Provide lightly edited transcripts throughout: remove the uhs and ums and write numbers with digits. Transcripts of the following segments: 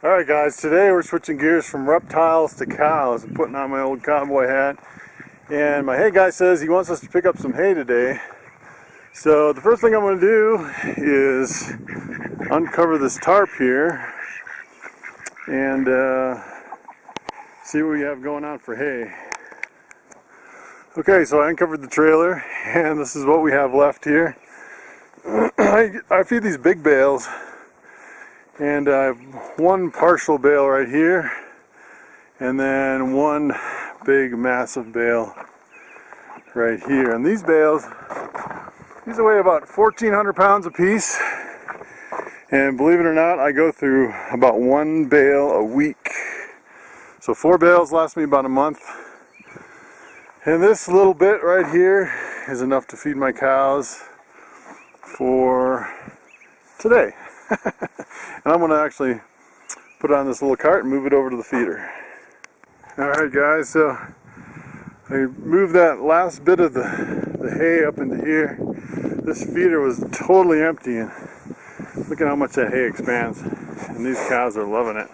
Alright guys, today we're switching gears from reptiles to cows and putting on my old cowboy hat. And my hay guy says he wants us to pick up some hay today. So the first thing I'm going to do is uncover this tarp here and see what we have going on for hay. Okay, so I uncovered the trailer and this is what we have left here. I feed these big bales. And I have one partial bale right here, and then one big massive bale right here. And these bales, these weigh about 1,400 pounds a piece. And believe it or not, I go through about one bale a week. So 4 bales last me about a month. And this little bit right here is enough to feed my cows for today. And I'm going to actually put it on this little cart and move it over to the feeder. Alright guys, so I moved that last bit of the hay up into here. This feeder was totally empty, and look at how much that hay expands. And these cows are loving it.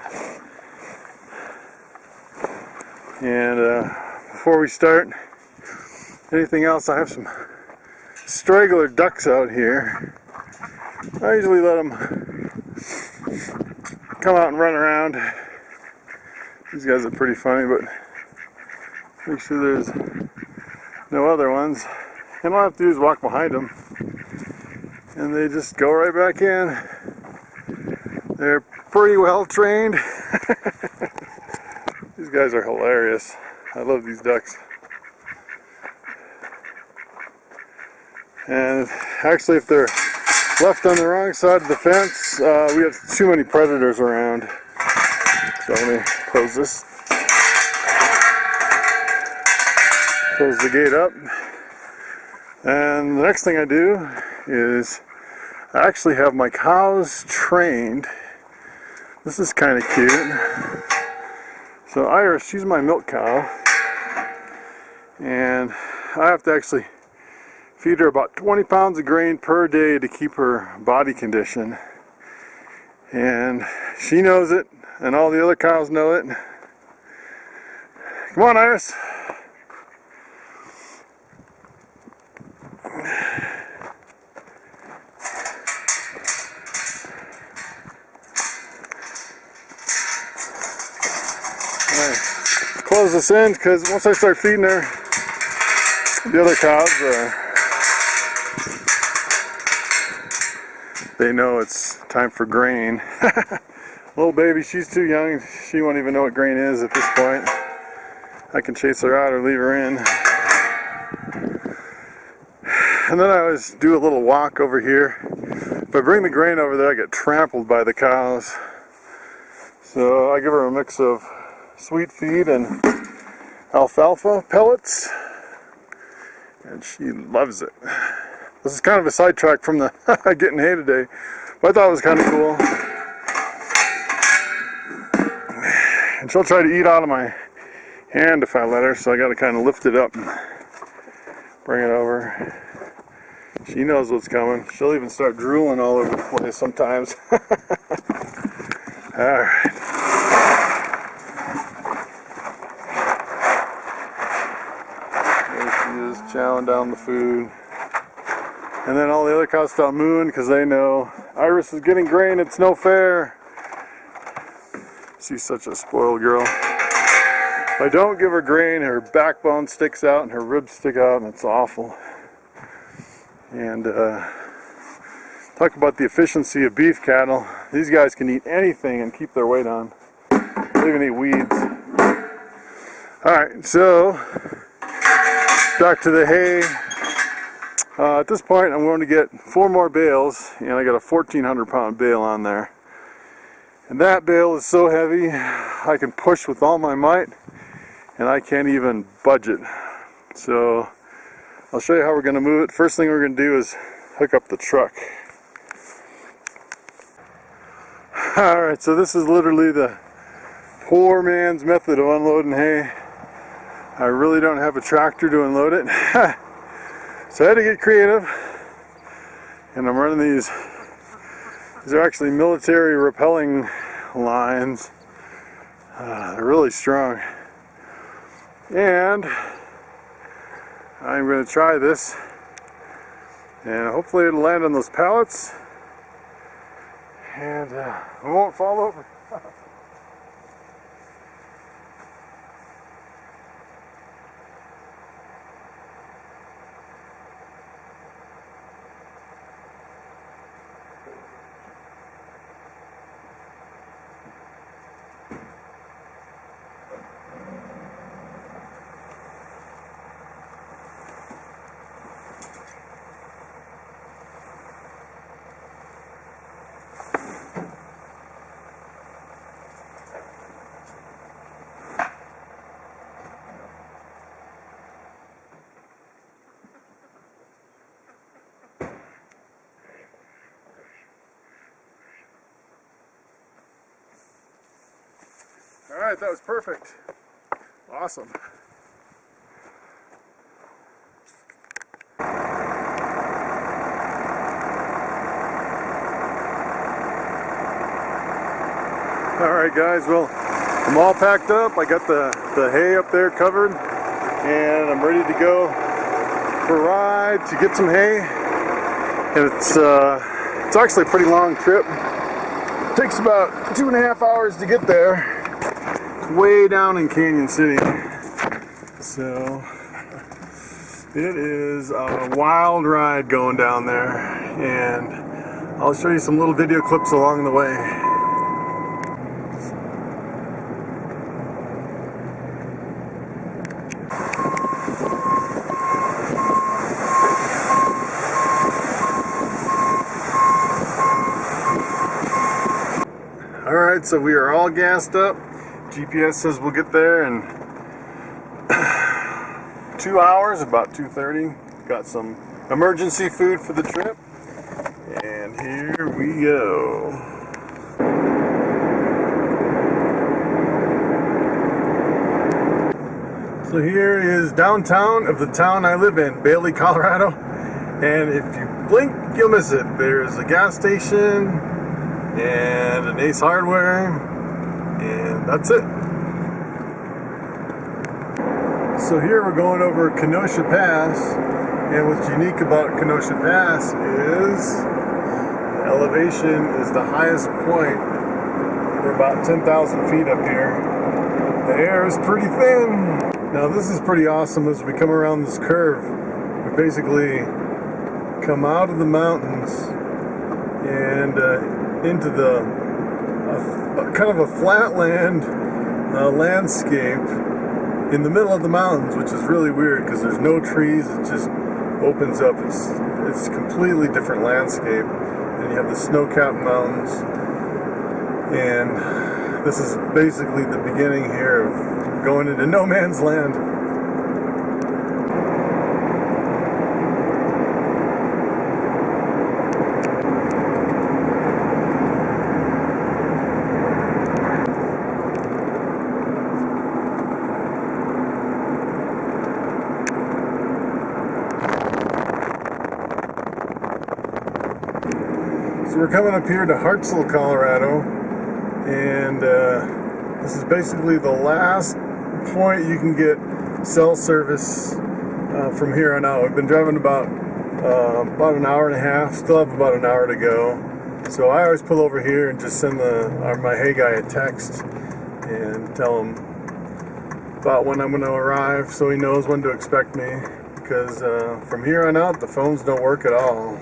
And before we start anything else, I have some straggler ducks out here. I usually let them come out and run around. These guys are pretty funny, but make sure there's no other ones. And all I have to do is walk behind them, and they just go right back in. They're pretty well trained. These guys are hilarious. I love these ducks. And actually, if they're left on the wrong side of the fence, we have too many predators around. So let me close this. Close the gate up. And the next thing I do is I actually have my cows trained. This is kind of cute. So Iris, she's my milk cow. And I have to actually feed her about 20 pounds of grain per day to keep her body condition. And she knows it, and all the other cows know it. Come on, Iris. Alright, close this in, because once I start feeding her, the other cows they know it's time for grain. Little baby, she's too young. She won't even know what grain is at this point. I can chase her out or leave her in. And then I always do a little walk over here. If I bring the grain over there, I get trampled by the cows. So I give her a mix of sweet feed and alfalfa pellets. And she loves it. This is kind of a sidetrack from the getting hay today, but I thought it was kind of cool. And she'll try to eat out of my hand if I let her, so I got to kind of lift it up and bring it over. She knows what's coming. She'll even start drooling all over the place sometimes. Alright. There she is, chowing down the food. And then all the other cows stop mooing because they know Iris is getting grain, it's no fair. She's such a spoiled girl. If I don't give her grain, her backbone sticks out and her ribs stick out, and it's awful. And talk about the efficiency of beef cattle. These guys can eat anything and keep their weight on. They even eat weeds. Alright, so back to the hay. At this point, I'm going to get 4 more bales, and I got a 1,400 pound bale on there. And that bale is so heavy, I can push with all my might, and I can't even budge it. So I'll show you how we're going to move it. First thing we're going to do is hook up the truck. Alright, so this is literally the poor man's method of unloading hay. I really don't have a tractor to unload it. So I had to get creative, and I'm running these. These are actually military rappelling lines. They're really strong. And I'm going to try this, and hopefully it'll land on those pallets and we won't fall over. Alright, that was perfect. Awesome. Alright guys, well, I'm all packed up. I got the hay up there covered, and I'm ready to go for a ride to get some hay. And it's actually a pretty long trip. It takes about 2.5 hours to get there. Way down in Canyon City. So it is a wild ride going down there, and I'll show you some little video clips along the way. Alright, so we are all gassed up. GPS says we'll get there in 2 hours, about 2:30. Got some emergency food for the trip, and here we go. So here is downtown of the town I live in, Bailey, Colorado. And if you blink, you'll miss it. There's a gas station and an Ace Hardware. And that's it. So here we're going over Kenosha Pass, and what's unique about Kenosha Pass is the elevation is the highest point. We're about 10,000 feet up here. The air is pretty thin. Now this is pretty awesome. As we come around this curve, we basically come out of the mountains and into the kind of a flatland landscape in the middle of the mountains, which is really weird because there's no trees. It just opens up. It's a completely different landscape, and you have the snow-capped mountains, and this is basically the beginning here of going into no man's land. So we're coming up here to Hartselle, Colorado, and this is basically the last point you can get cell service from here on out. We've been driving about an hour and a half, still have about an hour to go. So I always pull over here and just send my hay guy a text and tell him about when I'm going to arrive, so he knows when to expect me, because from here on out the phones don't work at all.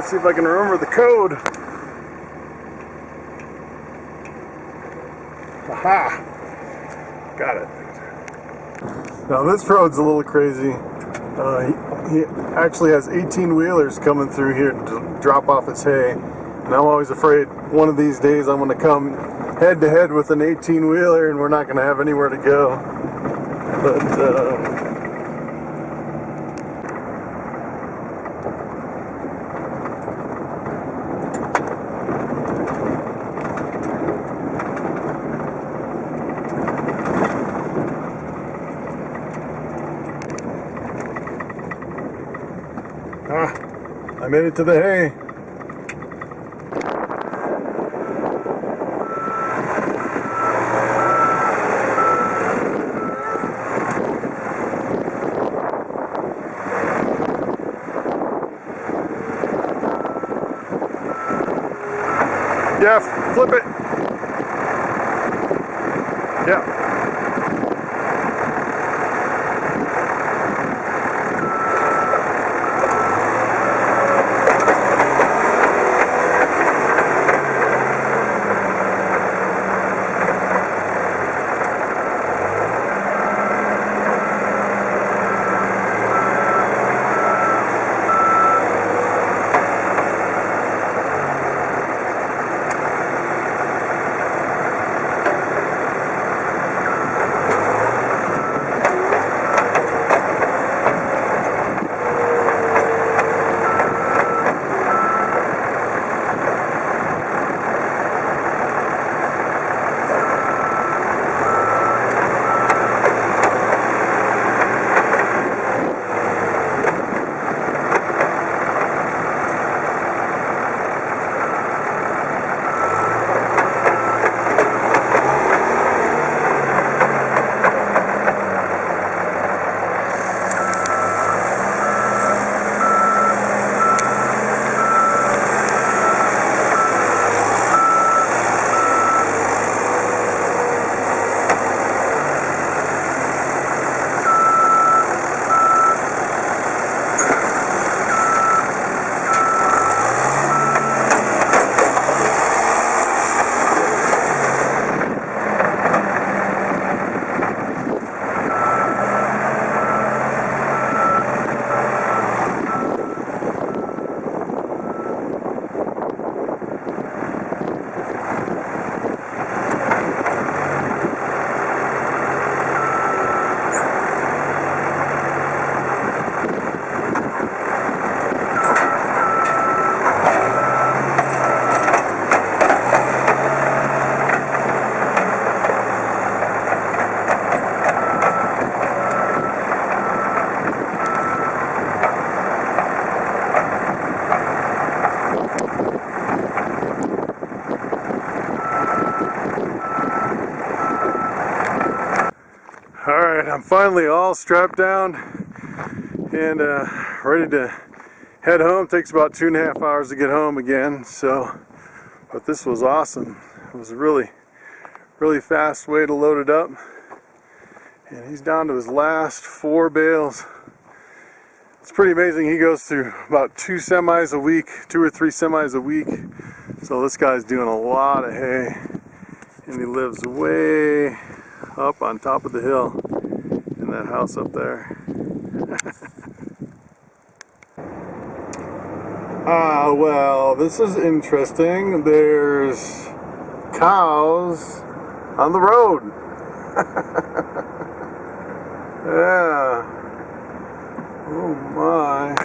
let's see if I can remember the code. Aha! Got it. Now this road's a little crazy. He actually has 18 wheelers coming through here to drop off his hay. And I'm always afraid one of these days I'm going to come head to head with an 18 wheeler and we're not going to have anywhere to go. But I made it to the hay. Yeah, flip it. Yeah. Alright, I'm finally all strapped down and ready to head home. Takes about 2.5 hours to get home again, but this was awesome. It was a really fast way to load it up. And he's down to his last 4 bales. It's pretty amazing. He goes through about 2 semis a week, 2 or 3 semis a week. So this guy's doing a lot of hay. And he lives way up on top of the hill in that house up there. Well, this is interesting. There's cows on the road. Yeah. Oh my.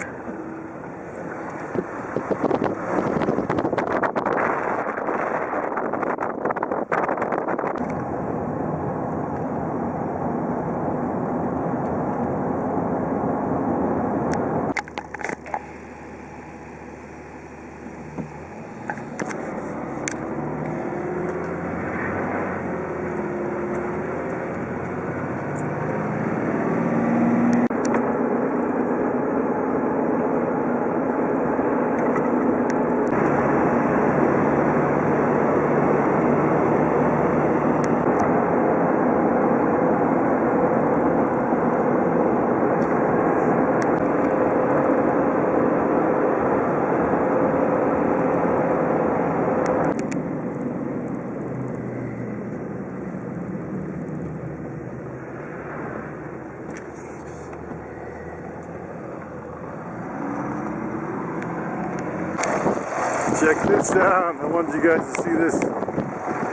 check this out. I wanted you guys to see this.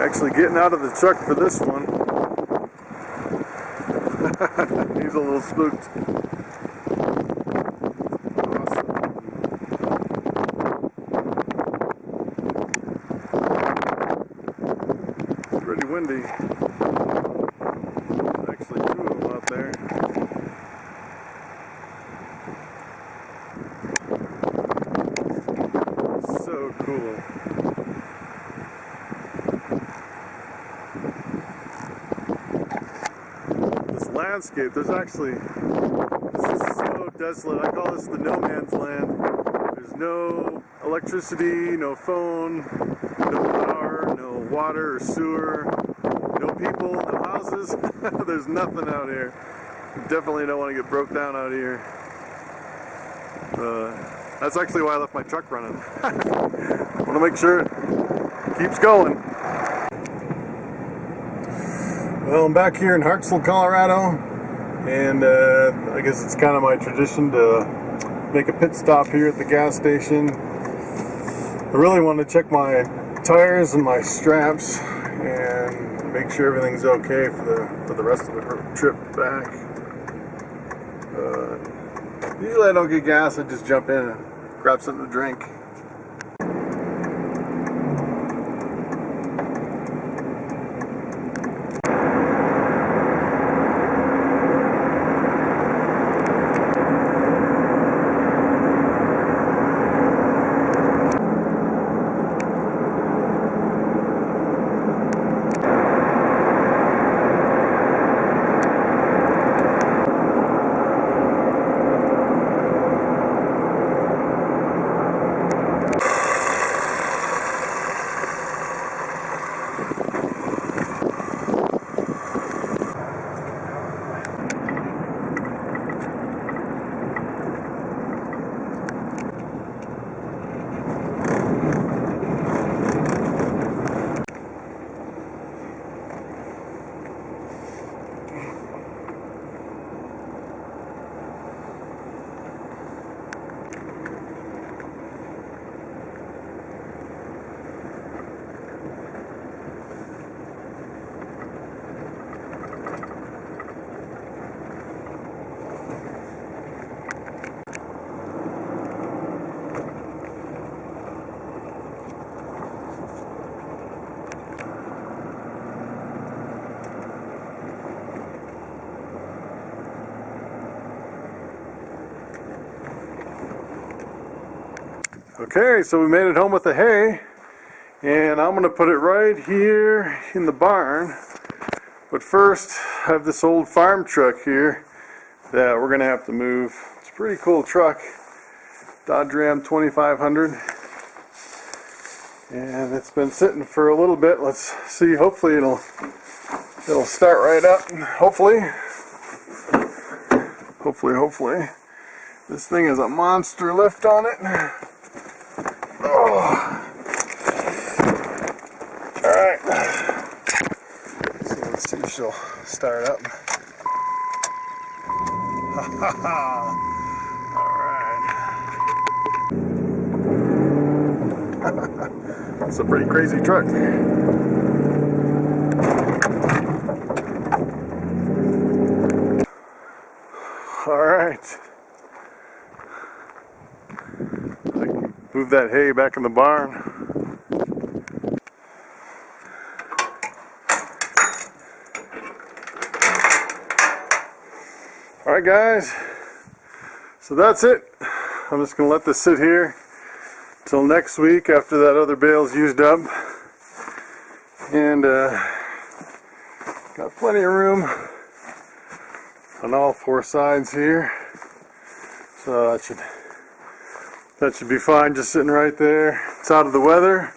Actually getting out of the truck for this one. He's a little spooked. Awesome. It's pretty windy. There's actually two of them out there. So cool. This landscape, this is so desolate. I call this the no man's land. There's no electricity, no phone, no power, no water or sewer, no people, no houses. There's nothing out here. You definitely don't want to get broke down out here. That's actually why I left my truck running. I want to make sure it keeps going. Well, I'm back here in Hartselle, Colorado, and I guess it's kind of my tradition to make a pit stop here at the gas station. I really want to check my tires and my straps and make sure everything's okay for the rest of the trip back. Usually I don't get gas, I just jump in and grab something to drink. Okay, so we made it home with the hay, and I'm going to put it right here in the barn. But first, I have this old farm truck here that we're going to have to move. It's a pretty cool truck, Dodge Ram 2500, and it's been sitting for a little bit. Let's see, hopefully it'll start right up. Hopefully. This thing has a monster lift on it. Oh. Alright. So let's see if she'll start up. Alright. It's a pretty crazy truck. Alright. Move that hay back in the barn. Alright guys, so that's it. I'm just going to let this sit here till next week after that other bale's used up. And got plenty of room on all four sides here. So that should be fine, just sitting right there. It's out of the weather.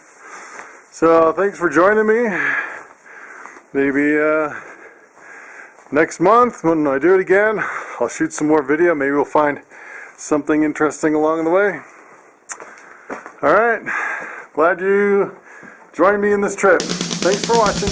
So thanks for joining me. Maybe next month when I do it again, I'll shoot some more video. Maybe we'll find something interesting along the way. Alright, glad you joined me in this trip. Thanks for watching.